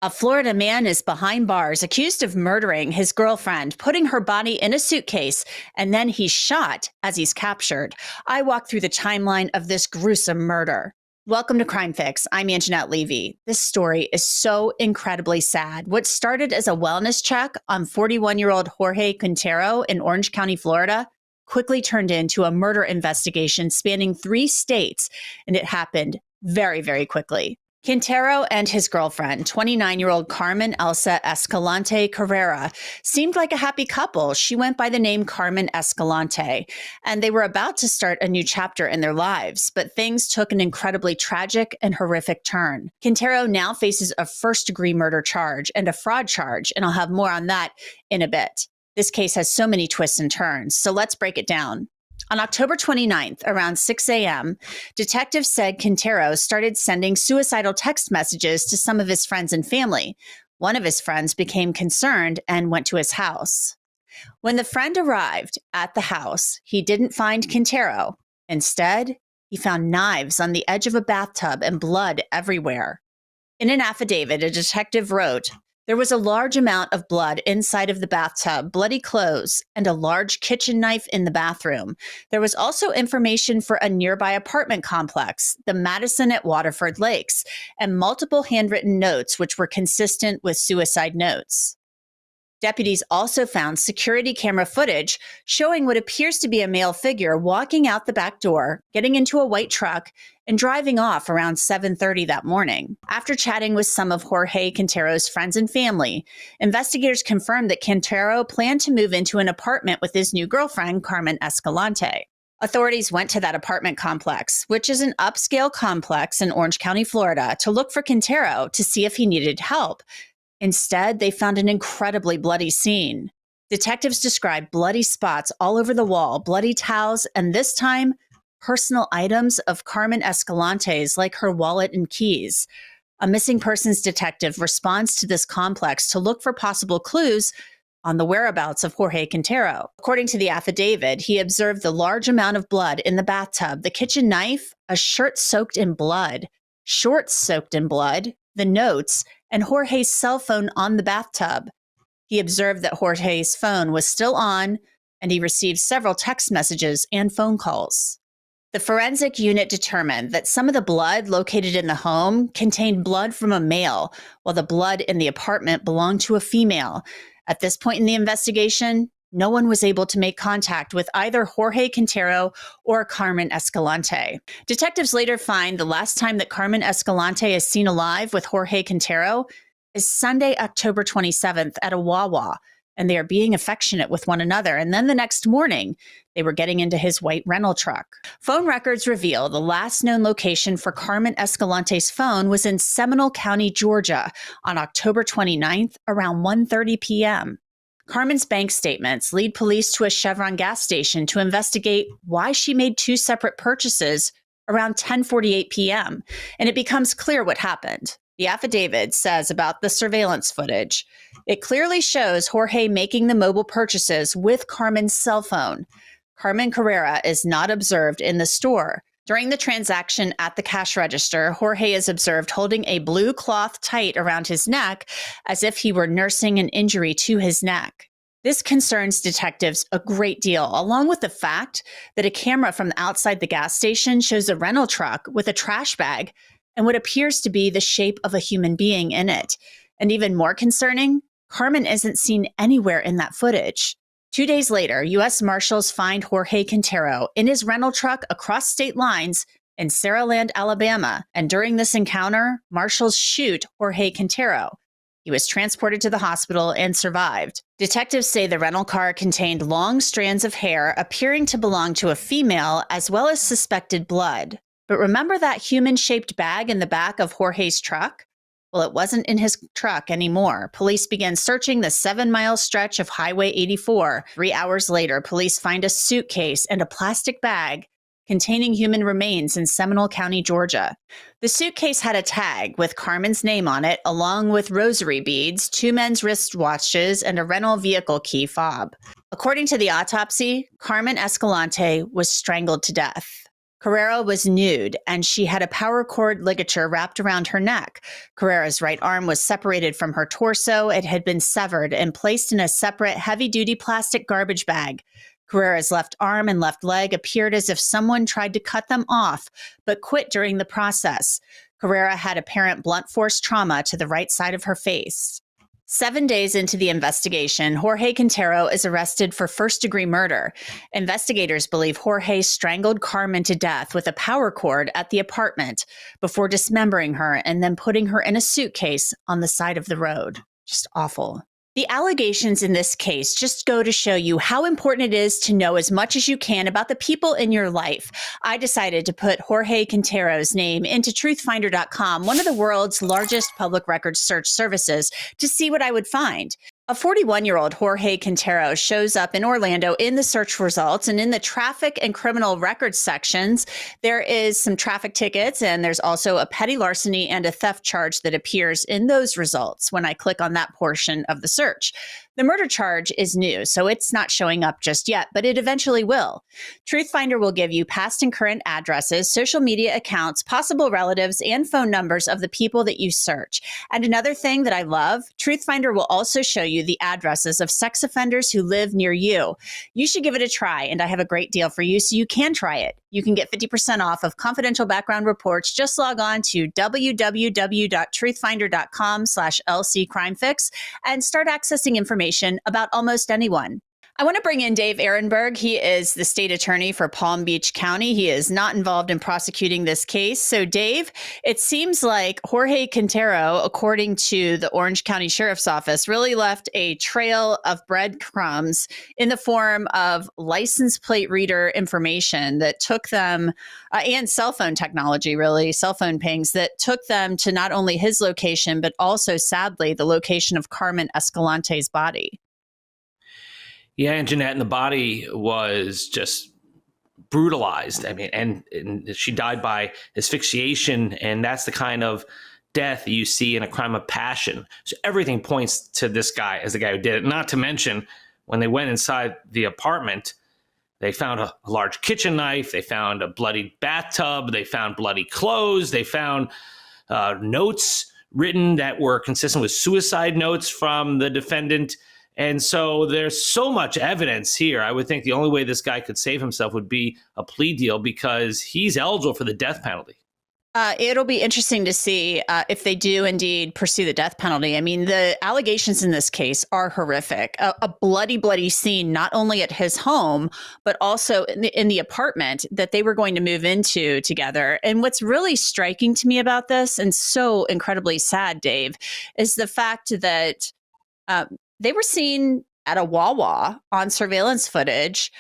A Florida man is behind bars accused of murdering his girlfriend, putting her body in a suitcase, and then he's shot as he's captured. I walk through the timeline of this gruesome murder. Welcome to Crime Fix. I'm Angenette Levy. This story is so incredibly sad. What started as a wellness check on 41-year-old Jorge Quintero in Orange County, Florida, quickly turned into a murder investigation spanning 3 states, and it happened very, very quickly. Quintero and his girlfriend, 29-year-old Carmen Elsa Escalante Carrera, seemed like a happy couple. She went by the name Carmen Escalante, and they were about to start a new chapter in their lives, but things took an incredibly tragic and horrific turn. Quintero now faces a first-degree murder charge and a fraud charge, and I'll have more on that in a bit. This case has so many twists and turns, so let's break it down. On October 29th, around 6 a.m., detectives said Quintero started sending suicidal text messages to some of his friends and family. One of his friends became concerned and went to his house. When the friend arrived at the house, he didn't find Quintero. Instead, he found knives on the edge of a bathtub and blood everywhere. In an affidavit, a detective wrote, "There was a large amount of blood inside of the bathtub, bloody clothes, and a large kitchen knife in the bathroom. There was also information for a nearby apartment complex, the Madison at Waterford Lakes, and multiple handwritten notes which were consistent with suicide notes." Deputies also found security camera footage showing what appears to be a male figure walking out the back door, getting into a white truck, and driving off around 7:30 that morning. After chatting with some of Jorge Quintero's friends and family, investigators confirmed that Quintero planned to move into an apartment with his new girlfriend, Carmen Escalante. Authorities went to that apartment complex, which is an upscale complex in Orange County, Florida, to look for Quintero to see if he needed help. Instead, they found an incredibly bloody scene. Detectives described bloody spots all over the wall, bloody towels, and this time, personal items of Carmen Escalante's like her wallet and keys. A missing persons detective responds to this complex to look for possible clues on the whereabouts of Jorge Quintero. According to the affidavit, he observed the large amount of blood in the bathtub, the kitchen knife, a shirt soaked in blood, shorts soaked in blood, the notes, and Jorge's cell phone on the bathtub. He observed that Jorge's phone was still on, and he received several text messages and phone calls. The forensic unit determined that some of the blood located in the home contained blood from a male, while the blood in the apartment belonged to a female. At this point in the investigation, no one was able to make contact with either Jorge Quintero or Carmen Escalante. Detectives later find the last time that Carmen Escalante is seen alive with Jorge Quintero is Sunday, October 27th at a Wawa, and they are being affectionate with one another. And then the next morning, they were getting into his white rental truck. Phone records reveal the last known location for Carmen Escalante's phone was in Seminole County, Georgia, on October 29th around 1:30 p.m. Carmen's bank statements lead police to a Chevron gas station to investigate why she made 2 separate purchases around 10:48 p.m., and it becomes clear what happened. The affidavit says about the surveillance footage. It clearly shows Jorge making the mobile purchases with Carmen's cell phone. Carmen Carrera is not observed in the store. During the transaction at the cash register, Jorge is observed holding a blue cloth tight around his neck as if he were nursing an injury to his neck. This concerns detectives a great deal, along with the fact that a camera from outside the gas station shows a rental truck with a trash bag and what appears to be the shape of a human being in it. And even more concerning, Carmen isn't seen anywhere in that footage. 2 days later, U.S. Marshals find Jorge Quintero in his rental truck across state lines in Saraland, Alabama, and during this encounter, Marshals shoot Jorge Quintero. He was transported to the hospital and survived. Detectives say the rental car contained long strands of hair appearing to belong to a female, as well as suspected blood. But remember that human-shaped bag in the back of Jorge's truck? Well, it wasn't in his truck anymore. Police began searching the 7-mile stretch of Highway 84. 3 hours later, police find a suitcase and a plastic bag containing human remains in Seminole County, Georgia. The suitcase had a tag with Carmen's name on it, along with rosary beads, 2 men's wristwatches, and a rental vehicle key fob. According to the autopsy, Carmen Escalante was strangled to death. Carrera was nude, and she had a power cord ligature wrapped around her neck. Carrera's right arm was separated from her torso. It had been severed and placed in a separate heavy-duty plastic garbage bag. Carrera's left arm and left leg appeared as if someone tried to cut them off, but quit during the process. Carrera had apparent blunt force trauma to the right side of her face. 7 days into the investigation, Jorge Quintero is arrested for first-degree murder. Investigators believe Jorge strangled Carmen to death with a power cord at the apartment before dismembering her and then putting her in a suitcase on the side of the road. Just awful. The allegations in this case just go to show you how important it is to know as much as you can about the people in your life. I decided to put Jorge Quintero's name into truthfinder.com, one of the world's largest public records search services, to see what I would find. A 41-year-old Jorge Quintero shows up in Orlando in the search results, and in the traffic and criminal records sections, there is some traffic tickets, and there's also a petty larceny and a theft charge that appears in those results when I click on that portion of the search. The murder charge is new, so it's not showing up just yet, but it eventually will. Truthfinder will give you past and current addresses, social media accounts, possible relatives, and phone numbers of the people that you search. And another thing that I love, Truthfinder will also show you the addresses of sex offenders who live near you. You should give it a try, and I have a great deal for you, so you can try it. You can get 50% off of confidential background reports. Just log on to www.truthfinder.com/LCCrimeFix and start accessing information about almost anyone. I want to bring in Dave Aronberg. He is the state attorney for Palm Beach County. He is not involved in prosecuting this case. So, Dave, it seems like Jorge Quintero, according to the Orange County Sheriff's Office, really left a trail of breadcrumbs in the form of license plate reader information that took them, and cell phone technology, really, cell phone pings that took them to not only his location, but also, sadly, the location of Carmen Escalante's body. Yeah, Angenette, and the body was just brutalized. I mean, and she died by asphyxiation, and that's the kind of death you see in a crime of passion. So everything points to this guy as the guy who did it. Not to mention, when they went inside the apartment, they found a large kitchen knife, they found a bloody bathtub, they found bloody clothes, they found notes written that were consistent with suicide notes from the defendant. And so there's so much evidence here. I would think the only way this guy could save himself would be a plea deal, because he's eligible for the death penalty. It'll be interesting to see if they do indeed pursue the death penalty. I mean, the allegations in this case are horrific. A bloody, bloody scene, not only at his home, but also in the apartment that they were going to move into together. And what's really striking to me about this, and so incredibly sad, Dave, is the fact that they were seen at a Wawa on surveillance footage,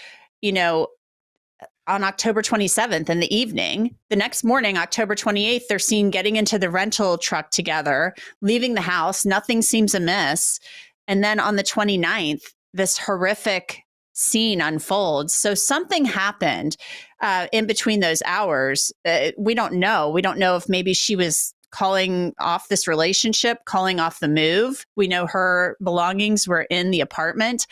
on October 27th in the evening. The next morning, October 28th, they're seen getting into the rental truck together, leaving the house. Nothing seems amiss. And then on the 29th, this horrific scene unfolds. So something happened in between those hours. We don't know. We don't know if maybe she was calling off this relationship, calling off the move. We know her belongings were in the apartment.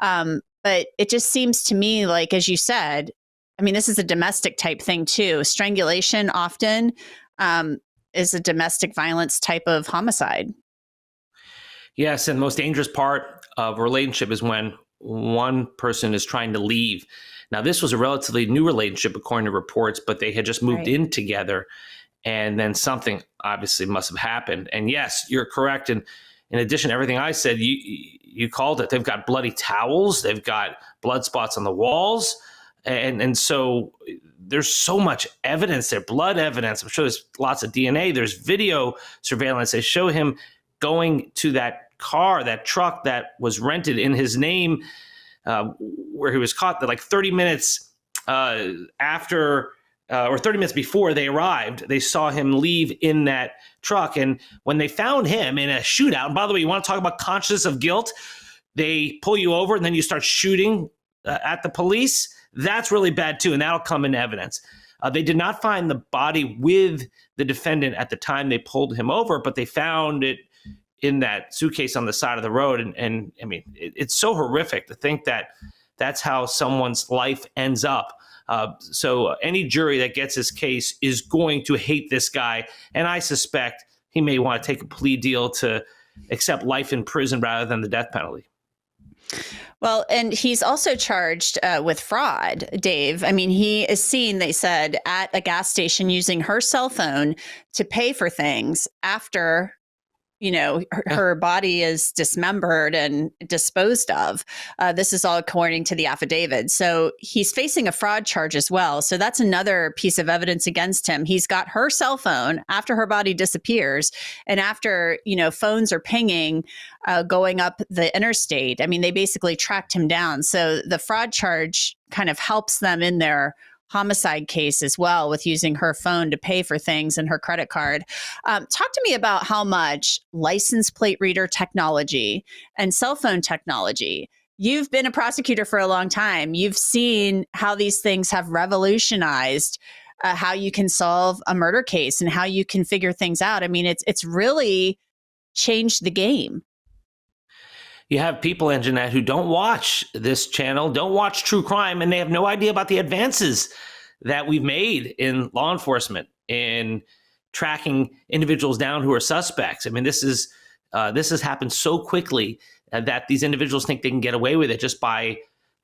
But it just seems to me like, as you said, I mean, this is a domestic type thing too. Strangulation often is a domestic violence type of homicide. Yes, and the most dangerous part of a relationship is when one person is trying to leave. Now, this was a relatively new relationship, according to reports, but they had just moved in together. And then something obviously must have happened. And yes, you're correct. And in addition to everything I said, you called it. They've got bloody towels. They've got blood spots on the walls. And so there's so much evidence there, blood evidence. I'm sure there's lots of DNA. There's video surveillance. They show him going to that car, that truck that was rented in his name, where he was caught like 30 minutes after or 30 minutes before they arrived. They saw him leave in that truck. And when they found him in a shootout, and by the way, you want to talk about consciousness of guilt? They pull you over and then you start shooting at the police. That's really bad too, and that'll come in evidence. They did not find the body with the defendant at the time they pulled him over, but they found it in that suitcase on the side of the road. And I mean, it's so horrific to think that that's how someone's life ends up. So any jury that gets this case is going to hate this guy. And I suspect he may want to take a plea deal to accept life in prison rather than the death penalty. Well, and he's also charged with fraud, Dave. I mean, he is seen, they said, at a gas station using her cell phone to pay for things after, you know, her body is dismembered and disposed of. This is all according to the affidavit. So he's facing a fraud charge as well. So that's another piece of evidence against him. He's got her cell phone after her body disappears and after, you know, phones are pinging going up the interstate. I mean, they basically tracked him down. So the fraud charge kind of helps them in their homicide case as well, with using her phone to pay for things and her credit card. Talk to me about how much license plate reader technology and cell phone technology. You've been a prosecutor for a long time. You've seen how these things have revolutionized how you can solve a murder case and how you can figure things out. I mean, it's really changed the game. You have people, Angenette, who don't watch this channel, don't watch true crime, and they have no idea about the advances that we've made in law enforcement in tracking individuals down who are suspects. I mean, this has happened so quickly that these individuals think they can get away with it just by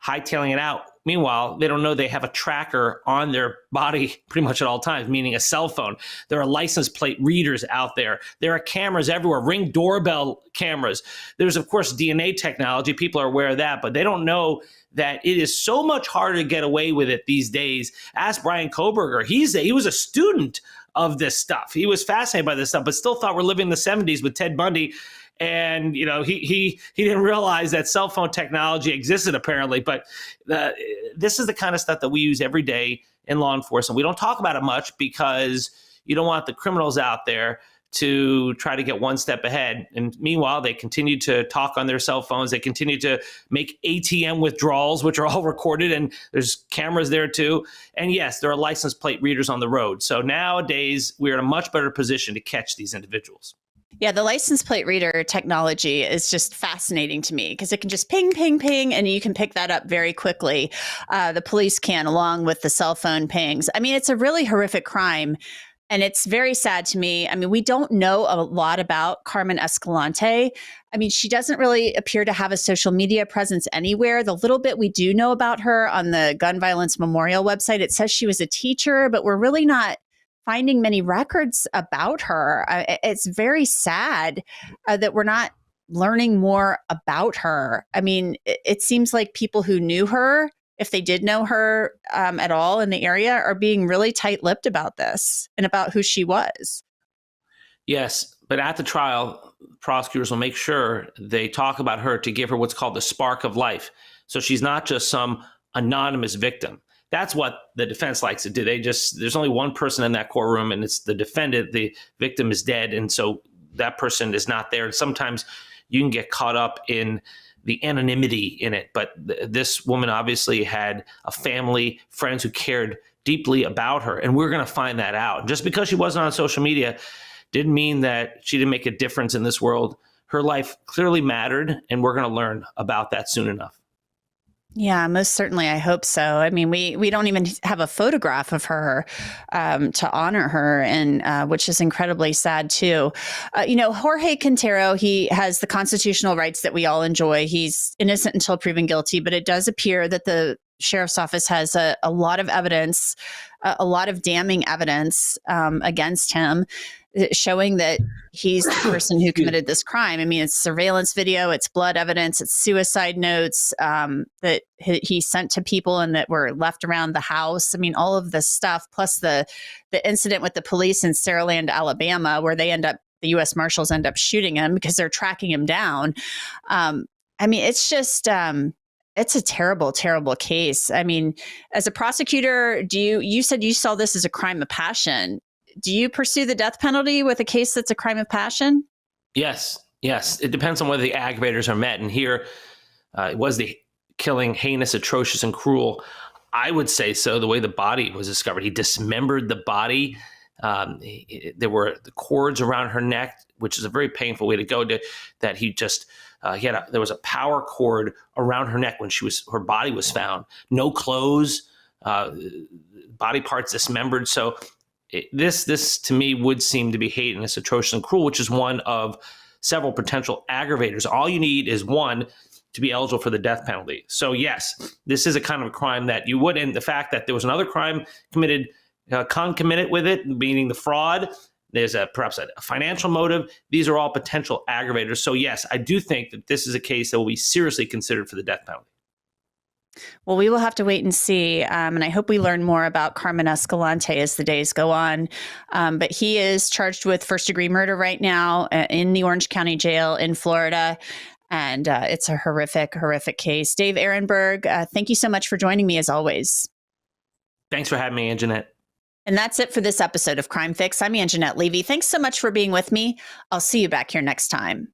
hightailing it out. Meanwhile, they don't know they have a tracker on their body pretty much at all times, meaning a cell phone. There are license plate readers out there. There are cameras everywhere, Ring doorbell cameras. There's, of course, DNA technology. People are aware of that, but they don't know that it is so much harder to get away with it these days. Ask Brian Koberger. He was a student of this stuff. He was fascinated by this stuff, but still thought we're living in the 70s with Ted Bundy. And, you know, he didn't realize that cell phone technology existed, apparently. But this is the kind of stuff that we use every day in law enforcement. We don't talk about it much because you don't want the criminals out there to try to get one step ahead. And meanwhile, they continue to talk on their cell phones. They continue to make ATM withdrawals, which are all recorded, and there's cameras there too. And yes, there are license plate readers on the road. So nowadays, we're in a much better position to catch these individuals. Yeah, the license plate reader technology is just fascinating to me because it can just ping, ping, ping, and you can pick that up very quickly. The police can, along with the cell phone pings. I mean, it's a really horrific crime, and it's very sad to me. I mean, we don't know a lot about Carmen Escalante. I mean, she doesn't really appear to have a social media presence anywhere. The little bit we do know about her on the Gun Violence Memorial website, it says she was a teacher, but we're really not finding many records about her. It's very sad that we're not learning more about her. I mean, it seems like people who knew her, if they did know her at all in the area, are being really tight-lipped about this and about who she was. Yes, but at the trial, prosecutors will make sure they talk about her to give her what's called the spark of life. So she's not just some anonymous victim. That's what the defense likes to do. There's only one person in that courtroom, and it's the defendant. The victim is dead, and so that person is not there. And sometimes you can get caught up in the anonymity in it. But this woman obviously had a family, friends who cared deeply about her, and we're going to find that out. Just because she wasn't on social media didn't mean that she didn't make a difference in this world. Her life clearly mattered, and we're going to learn about that soon enough. Yeah, most certainly. I hope so. I mean, we don't even have a photograph of her to honor her, and which is incredibly sad too. You know, Jorge Quintero, he has the constitutional rights that we all enjoy. He's innocent until proven guilty, but it does appear that the sheriff's office has a lot of evidence, a lot of damning evidence against him, showing that he's the person who committed this crime. I mean, it's surveillance video, it's blood evidence, it's suicide notes that he sent to people and that were left around the house. I mean, all of this stuff, plus the incident with the police in Saraland, Alabama, where the U.S. Marshals end up shooting him because they're tracking him down. I mean, it's just... it's a terrible, terrible case. I mean, as a prosecutor, you said you saw this as a crime of passion. Do you pursue the death penalty with a case that's a crime of passion? Yes. It depends on whether the aggravators are met. And here, was the killing heinous, atrocious, and cruel? I would say so. The way the body was discovered, he dismembered the body. There were the cords around her neck, which is a very painful way to go. That he just there was a power cord around her neck when her body was found. No clothes. body parts dismembered. So this to me would seem to be heinous, atrocious, and cruel, which is one of several potential aggravators. All you need is one to be eligible for the death penalty. So yes, this is a kind of a crime that you would, and the fact that there was another crime committed concomitant with it, meaning the fraud, there's perhaps a financial motive. These are all potential aggravators. So yes, I do think that this is a case that will be seriously considered for the death penalty. Well, we will have to wait and see. And I hope we learn more about Carmen Escalante as the days go on. But he is charged with first-degree murder right now in the Orange County Jail in Florida. And it's a horrific, horrific case. Dave Aronberg, thank you so much for joining me as always. Thanks for having me, Angenette. And that's it for this episode of Crime Fix. I'm Angenette Levy. Thanks so much for being with me. I'll see you back here next time.